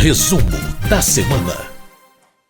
Resumo da semana.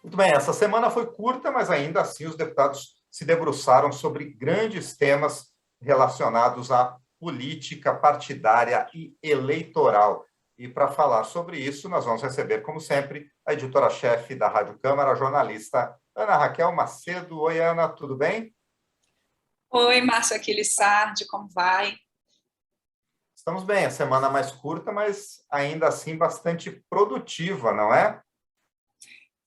Muito bem, essa semana foi curta, mas ainda assim os deputados se debruçaram sobre grandes temas relacionados à política partidária e eleitoral. E para falar sobre isso, nós vamos receber, como sempre, a editora-chefe da Rádio Câmara, a jornalista Ana Raquel Macedo. Oi, Ana, tudo bem? Oi, Márcio Aquiles Sardi, como vai? Estamos bem, a semana mais curta, mas ainda assim bastante produtiva, não é?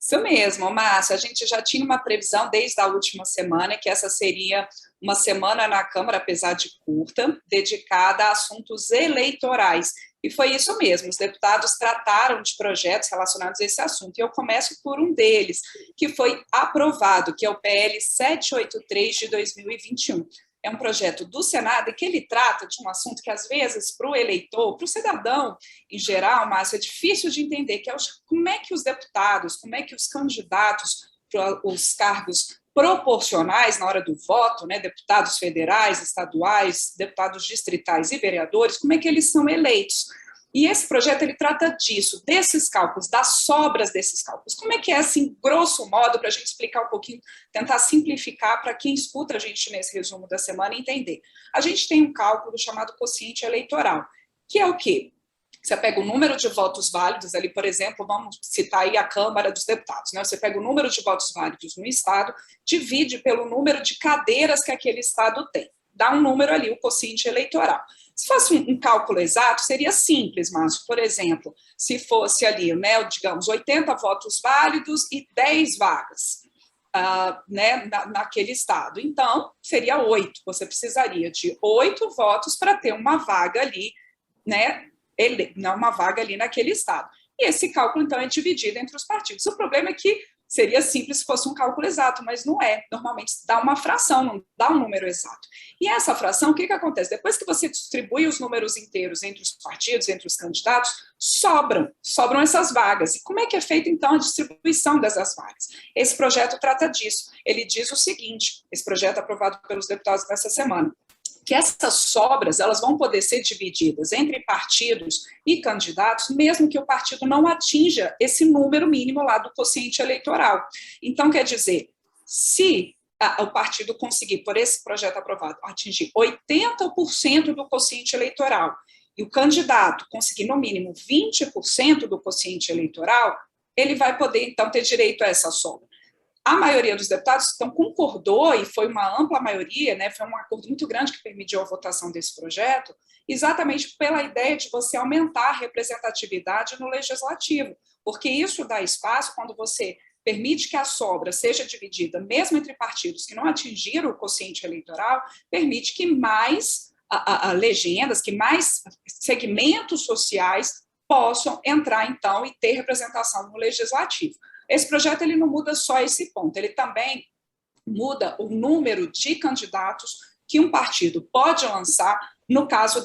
Isso mesmo, Márcio. A gente já tinha uma previsão desde a última semana que essa seria uma semana na Câmara, apesar de curta, dedicada a assuntos eleitorais. E foi isso mesmo, os deputados trataram de projetos relacionados a esse assunto. E eu começo por um deles, que foi aprovado, que é o PL 783 de 2021. É um projeto do Senado e que ele trata de um assunto que, às vezes, para o eleitor, para o cidadão em geral, Márcio, é difícil de entender, que é como é que os deputados, como é que os candidatos para os cargos proporcionais na hora do voto, né, deputados federais, estaduais, deputados distritais e vereadores, como é que eles são eleitos. E esse projeto, ele trata disso, desses cálculos, das sobras desses cálculos. Como é que é, assim, grosso modo, para a gente explicar um pouquinho, tentar simplificar para quem escuta a gente nesse resumo da semana entender. A gente tem um cálculo chamado quociente eleitoral, que é o quê? Você pega o número de votos válidos, ali, por exemplo, vamos citar aí a Câmara dos Deputados, né? Você pega o número de votos válidos no Estado, divide pelo número de cadeiras que aquele Estado tem. Dá um número ali, o quociente eleitoral. Se fosse um cálculo exato, seria simples, mas, por exemplo, se fosse ali, né, digamos, 80 votos válidos e 10 vagas, né, naquele estado. Então, seria 8. Você precisaria de 8 votos para ter uma vaga ali, né, uma vaga ali naquele estado. E esse cálculo, então, é dividido entre os partidos. O problema é que seria simples se fosse um cálculo exato, mas não é. Normalmente dá uma fração, não dá um número exato. E essa fração, o que acontece? Depois que você distribui os números inteiros entre os partidos, entre os candidatos, sobram essas vagas. E como é que é feita, então, a distribuição dessas vagas? Esse projeto trata disso. Ele diz o seguinte, esse projeto aprovado pelos deputados nessa semana, que essas sobras elas vão poder ser divididas entre partidos e candidatos, mesmo que o partido não atinja esse número mínimo lá do quociente eleitoral. Então, quer dizer, se o partido conseguir, por esse projeto aprovado, atingir 80% do quociente eleitoral e o candidato conseguir, no mínimo, 20% do quociente eleitoral, ele vai poder, então, ter direito a essa sobra. A maioria dos deputados então concordou, e foi uma ampla maioria, né, foi um acordo muito grande que permitiu a votação desse projeto, exatamente pela ideia de você aumentar a representatividade no legislativo, porque isso dá espaço quando você permite que a sobra seja dividida, mesmo entre partidos que não atingiram o quociente eleitoral, permite que mais legendas, que mais segmentos sociais possam entrar, então, e ter representação no legislativo. Esse projeto ele não muda só esse ponto, ele também muda o número de candidatos que um partido pode lançar no caso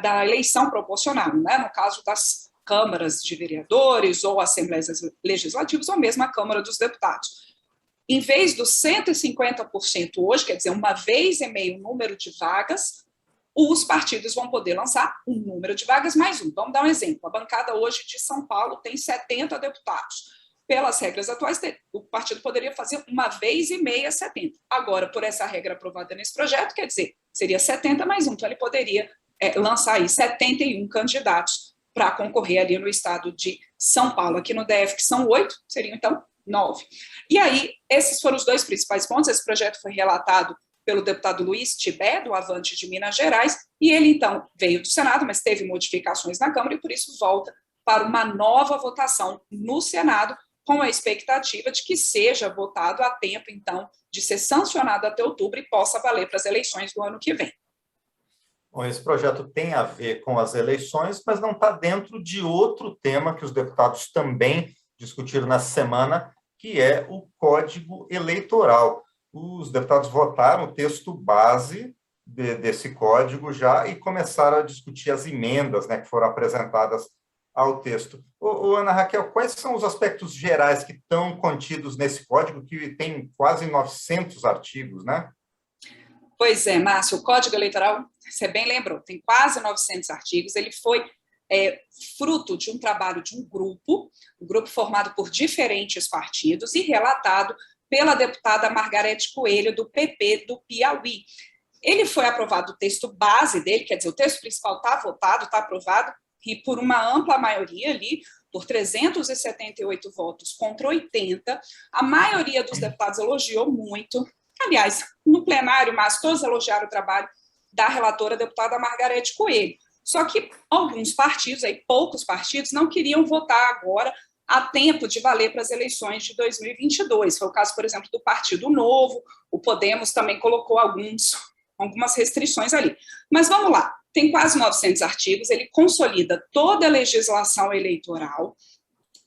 da eleição proporcional, né? No caso das câmaras de vereadores ou assembleias legislativas ou mesmo a Câmara dos Deputados. Em vez dos 150% hoje, quer dizer, uma vez e meio o número de vagas, os partidos vão poder lançar um número de vagas mais um. Vamos dar um exemplo. A bancada hoje de São Paulo tem 70 deputados. Pelas regras atuais, o partido poderia fazer uma vez e meia 70. Agora, por essa regra aprovada nesse projeto, quer dizer, seria 70 mais um. Então, ele poderia lançar aí 71 candidatos para concorrer ali no estado de São Paulo. Aqui no DF, que são 8, seriam, então, 9. E aí, esses foram os dois principais pontos. Esse projeto foi relatado pelo deputado Luiz Tibé, do Avante de Minas Gerais, e ele, então, veio do Senado, mas teve modificações na Câmara e, por isso, volta para uma nova votação no Senado, com a expectativa de que seja votado a tempo, então, de ser sancionado até outubro e possa valer para as eleições do ano que vem. Bom, esse projeto tem a ver com as eleições, mas não está dentro de outro tema que os deputados também discutiram nessa semana, que é o Código Eleitoral. Os deputados votaram o texto base desse código já e começaram a discutir as emendas, né, que foram apresentadas ao texto. Ana Raquel, quais são os aspectos gerais que estão contidos nesse código, que tem quase 900 artigos, né? Pois é, Márcio, o Código Eleitoral, você bem lembrou, tem quase 900 artigos, ele foi fruto de um trabalho de um grupo formado por diferentes partidos e relatado pela deputada Margarete Coelho, do PP do Piauí. Ele foi aprovado o texto base dele, quer dizer, o texto principal está votado, está aprovado, e por uma ampla maioria ali, por 378 votos contra 80, a maioria dos deputados elogiou muito. Aliás, no plenário, mas todos elogiaram o trabalho da relatora, a deputada Margarete Coelho. Só que alguns partidos, poucos partidos, não queriam votar agora a tempo de valer para as eleições de 2022. Foi o caso, por exemplo, do Partido Novo, o Podemos também colocou algumas restrições ali. Mas vamos lá, tem quase 900 artigos, ele consolida toda a legislação eleitoral,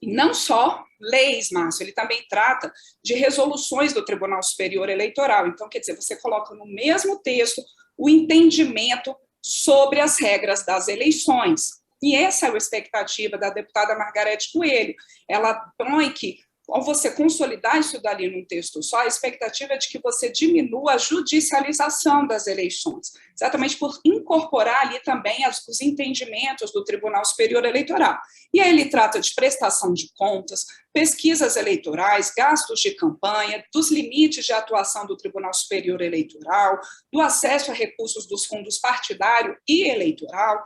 e não só leis, Márcio, ele também trata de resoluções do Tribunal Superior Eleitoral. Então, quer dizer, você coloca no mesmo texto o entendimento sobre as regras das eleições. E essa é a expectativa da deputada Margarete Coelho. Ela põe que, ao você consolidar isso dali num texto só, a expectativa é de que você diminua a judicialização das eleições, exatamente por incorporar ali também os entendimentos do Tribunal Superior Eleitoral. E aí ele trata de prestação de contas, pesquisas eleitorais, gastos de campanha, dos limites de atuação do Tribunal Superior Eleitoral, do acesso a recursos dos fundos partidário e eleitoral.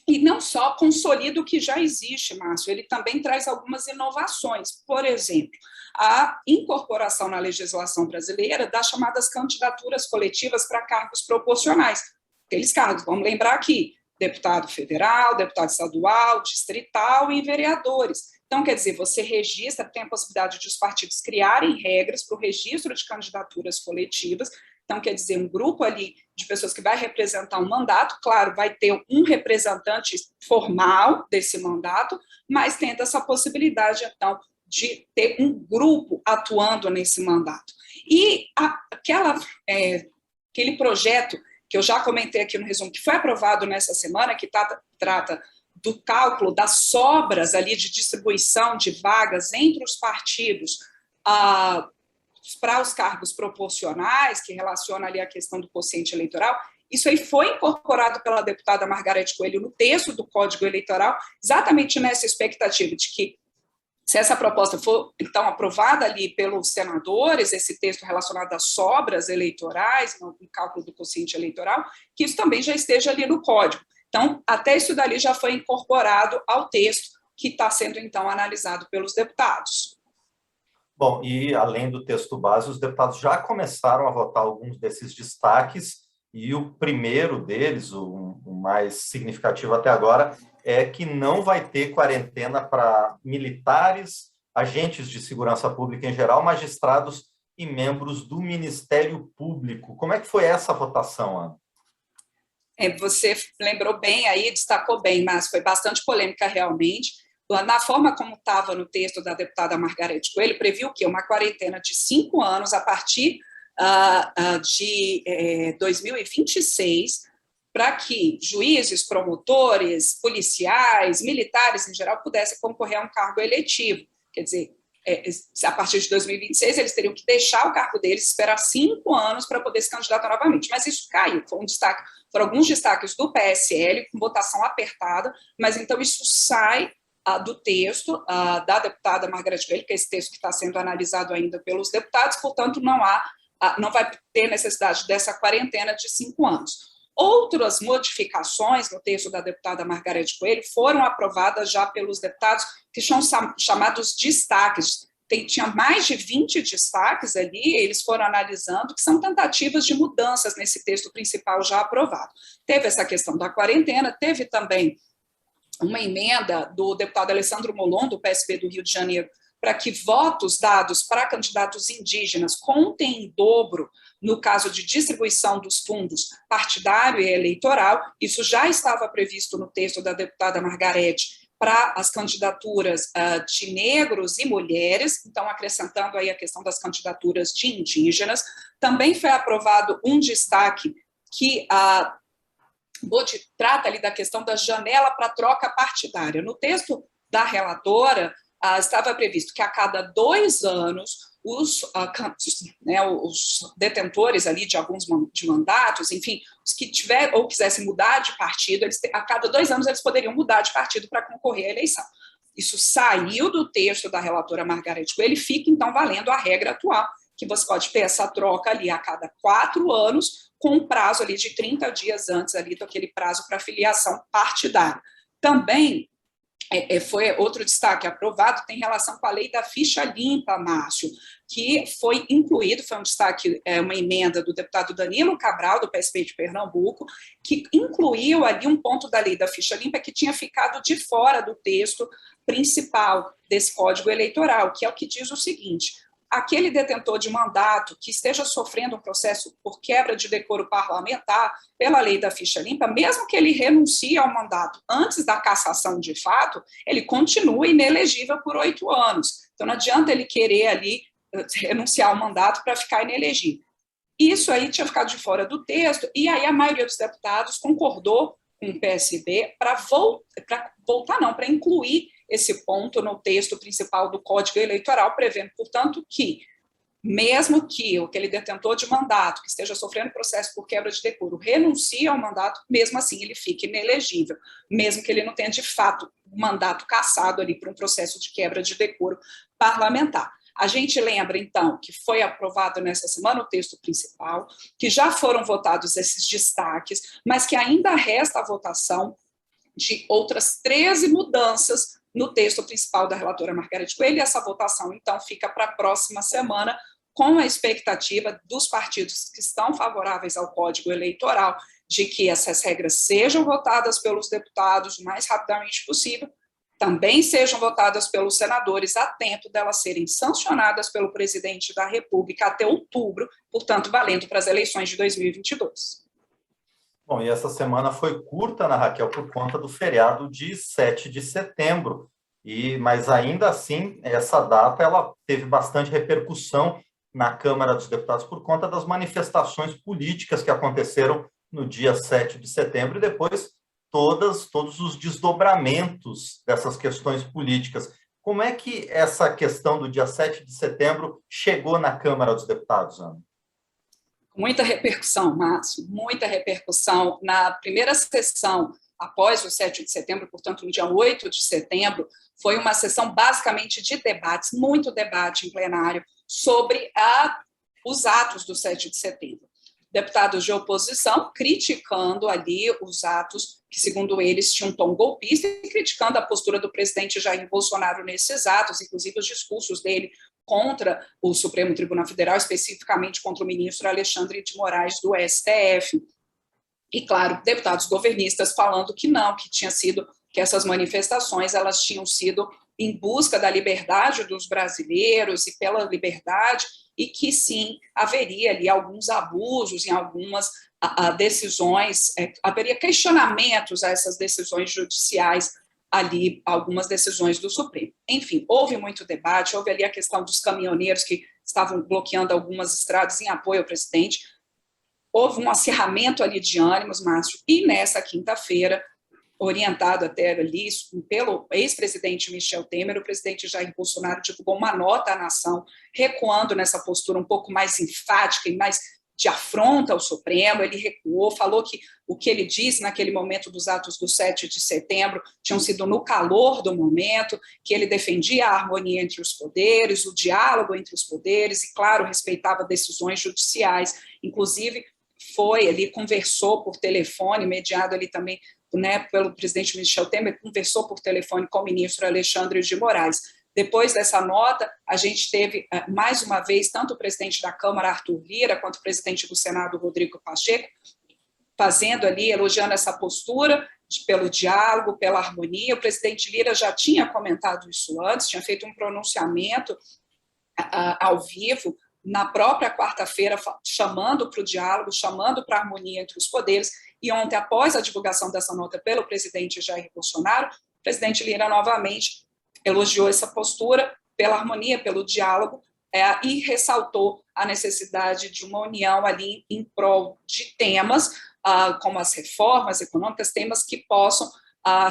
E não só consolida o que já existe, Márcio, ele também traz algumas inovações. Por exemplo, a incorporação na legislação brasileira das chamadas candidaturas coletivas para cargos proporcionais. Aqueles cargos, vamos lembrar aqui, deputado federal, deputado estadual, distrital e vereadores. Então, quer dizer, você registra, tem a possibilidade de os partidos criarem regras para o registro de candidaturas coletivas. Então, quer dizer, um grupo ali de pessoas que vai representar um mandato, claro, vai ter um representante formal desse mandato, mas tenta essa possibilidade, então, de ter um grupo atuando nesse mandato. E aquele projeto que eu já comentei aqui no resumo, que foi aprovado nessa semana, que trata do cálculo das sobras ali de distribuição de vagas entre os partidos, para os cargos proporcionais, que relaciona ali a questão do quociente eleitoral, isso aí foi incorporado pela deputada Margarete Coelho no texto do Código Eleitoral, exatamente nessa expectativa de que, se essa proposta for, então, aprovada ali pelos senadores, esse texto relacionado às sobras eleitorais, no cálculo do quociente eleitoral, que isso também já esteja ali no Código. Então, até isso dali já foi incorporado ao texto que está sendo, então, analisado pelos deputados. Bom, e além do texto base, os deputados já começaram a votar alguns desses destaques, e o primeiro deles, o mais significativo até agora, é que não vai ter quarentena para militares, agentes de segurança pública em geral, magistrados e membros do Ministério Público. Como é que foi essa votação, Ana? Você lembrou bem aí, destacou bem, mas foi bastante polêmica realmente. Na forma como estava no texto da deputada Margarete Coelho, previu que uma quarentena de 5 anos a partir de 2026, para que juízes, promotores, policiais, militares em geral pudessem concorrer a um cargo eletivo. Quer dizer, a partir de 2026 eles teriam que deixar o cargo deles, esperar 5 anos para poder se candidatar novamente. Mas isso caiu, foi um destaque, foram alguns destaques do PSL, com votação apertada, mas então isso sai do texto da deputada Margarete Coelho, que é esse texto que está sendo analisado ainda pelos deputados, portanto, não vai ter necessidade dessa quarentena de 5 anos. Outras modificações no texto da deputada Margarete Coelho foram aprovadas já pelos deputados, que são chamados destaques. Tinha mais de 20 destaques ali, eles foram analisando, que são tentativas de mudanças nesse texto principal já aprovado. Teve essa questão da quarentena, teve também uma emenda do deputado Alessandro Molon, do PSB do Rio de Janeiro, para que votos dados para candidatos indígenas contem em dobro no caso de distribuição dos fundos partidário e eleitoral. Isso já estava previsto no texto da deputada Margarete para as candidaturas de negros e mulheres, então acrescentando aí a questão das candidaturas de indígenas. Também foi aprovado um destaque que trata ali da questão da janela para troca partidária. No texto da relatora, estava previsto que a cada 2 anos os detentores ali de alguns de mandatos, enfim, os que tiver ou quisessem mudar de partido, a cada 2 anos eles poderiam mudar de partido para concorrer à eleição. Isso saiu do texto da relatora Margareth Coelho e fica, então, valendo a regra atual, que você pode ter essa troca ali a cada 4 anos, com um prazo ali de 30 dias antes ali daquele prazo para filiação partidária. Também foi outro destaque aprovado, tem relação com a lei da ficha limpa, Márcio, que foi incluído, foi um destaque, uma emenda do deputado Danilo Cabral, do PSB de Pernambuco, que incluiu ali um ponto da lei da ficha limpa que tinha ficado de fora do texto principal desse Código Eleitoral, que é o que diz o seguinte: aquele detentor de mandato que esteja sofrendo um processo por quebra de decoro parlamentar pela lei da ficha limpa, mesmo que ele renuncie ao mandato antes da cassação de fato, ele continua inelegível por 8 anos. Então, não adianta ele querer ali renunciar ao mandato para ficar inelegível. Isso aí tinha ficado de fora do texto, e aí a maioria dos deputados concordou com o PSB para incluir esse ponto no texto principal do Código Eleitoral, prevendo, portanto, que, mesmo que aquele detentor de mandato que esteja sofrendo processo por quebra de decoro renuncie ao mandato, mesmo assim ele fique inelegível, mesmo que ele não tenha, de fato, um mandato cassado ali por um processo de quebra de decoro parlamentar. A gente lembra, então, que foi aprovado nessa semana o texto principal, que já foram votados esses destaques, mas que ainda resta a votação de outras 13 mudanças no texto principal da relatora Margareth Coelho, e essa votação, então, fica para a próxima semana, com a expectativa dos partidos que estão favoráveis ao Código Eleitoral de que essas regras sejam votadas pelos deputados o mais rapidamente possível, também sejam votadas pelos senadores a tempo delas serem sancionadas pelo presidente da República até outubro, portanto, valendo para as eleições de 2022. Bom, e essa semana foi curta, né, Raquel, por conta do feriado de 7 de setembro. Mas ainda assim, essa data ela teve bastante repercussão na Câmara dos Deputados por conta das manifestações políticas que aconteceram no dia 7 de setembro e depois todos os desdobramentos dessas questões políticas. Como é que essa questão do dia 7 de setembro chegou na Câmara dos Deputados, Ana? Muita repercussão, Márcio, muita repercussão. Na primeira sessão, após o 7 de setembro, portanto, no dia 8 de setembro, foi uma sessão basicamente de debates, muito debate em plenário, sobre os atos do 7 de setembro. Deputados de oposição criticando ali os atos que, segundo eles, tinham um tom golpista e criticando a postura do presidente Jair Bolsonaro nesses atos, inclusive os discursos dele contra o Supremo Tribunal Federal, especificamente contra o ministro Alexandre de Moraes do STF. E, claro, deputados governistas falando que não, que essas manifestações elas tinham sido em busca da liberdade dos brasileiros e pela liberdade, e que, sim, haveria ali alguns abusos em algumas decisões, haveria questionamentos a essas decisões judiciais ali, algumas decisões do Supremo. Enfim, houve muito debate, houve ali a questão dos caminhoneiros que estavam bloqueando algumas estradas em apoio ao presidente, houve um acirramento ali de ânimos, Márcio, e nessa quinta-feira, orientado até ali pelo ex-presidente Michel Temer, o presidente Jair Bolsonaro divulgou uma nota à nação, recuando nessa postura um pouco mais enfática e mais de afronta ao Supremo. Ele recuou, falou que o que ele disse naquele momento dos atos do 7 de setembro tinham sido no calor do momento, que ele defendia a harmonia entre os poderes, o diálogo entre os poderes e, claro, respeitava decisões judiciais. Inclusive, foi ali, conversou por telefone, mediado ali também, né, pelo presidente Michel Temer, conversou por telefone com o ministro Alexandre de Moraes. Depois dessa nota, a gente teve, mais uma vez, tanto o presidente da Câmara, Arthur Lira, quanto o presidente do Senado, Rodrigo Pacheco, fazendo ali, elogiando essa postura pelo diálogo, pela harmonia. O presidente Lira já tinha comentado isso antes, tinha feito um pronunciamento ao vivo, na própria quarta-feira, chamando para o diálogo, chamando para a harmonia entre os poderes, e ontem, após a divulgação dessa nota pelo presidente Jair Bolsonaro, o presidente Lira novamente elogiou essa postura pela harmonia, pelo diálogo, e ressaltou a necessidade de uma união ali em prol de temas, como as reformas econômicas, temas que possam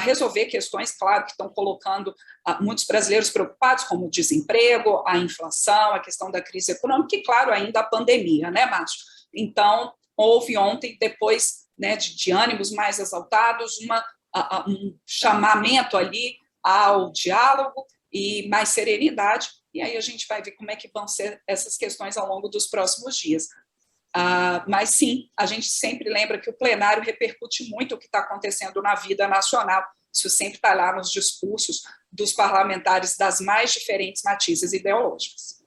resolver questões, claro, que estão colocando muitos brasileiros preocupados, como o desemprego, a inflação, a questão da crise econômica e, claro, ainda a pandemia, né, Márcio? Então, houve ontem, depois, né, de ânimos mais exaltados, um chamamento ali ao diálogo e mais serenidade, e aí a gente vai ver como é que vão ser essas questões ao longo dos próximos dias. Mas sim, a gente sempre lembra que o plenário repercute muito o que está acontecendo na vida nacional, isso sempre está lá nos discursos dos parlamentares das mais diferentes matizes ideológicas.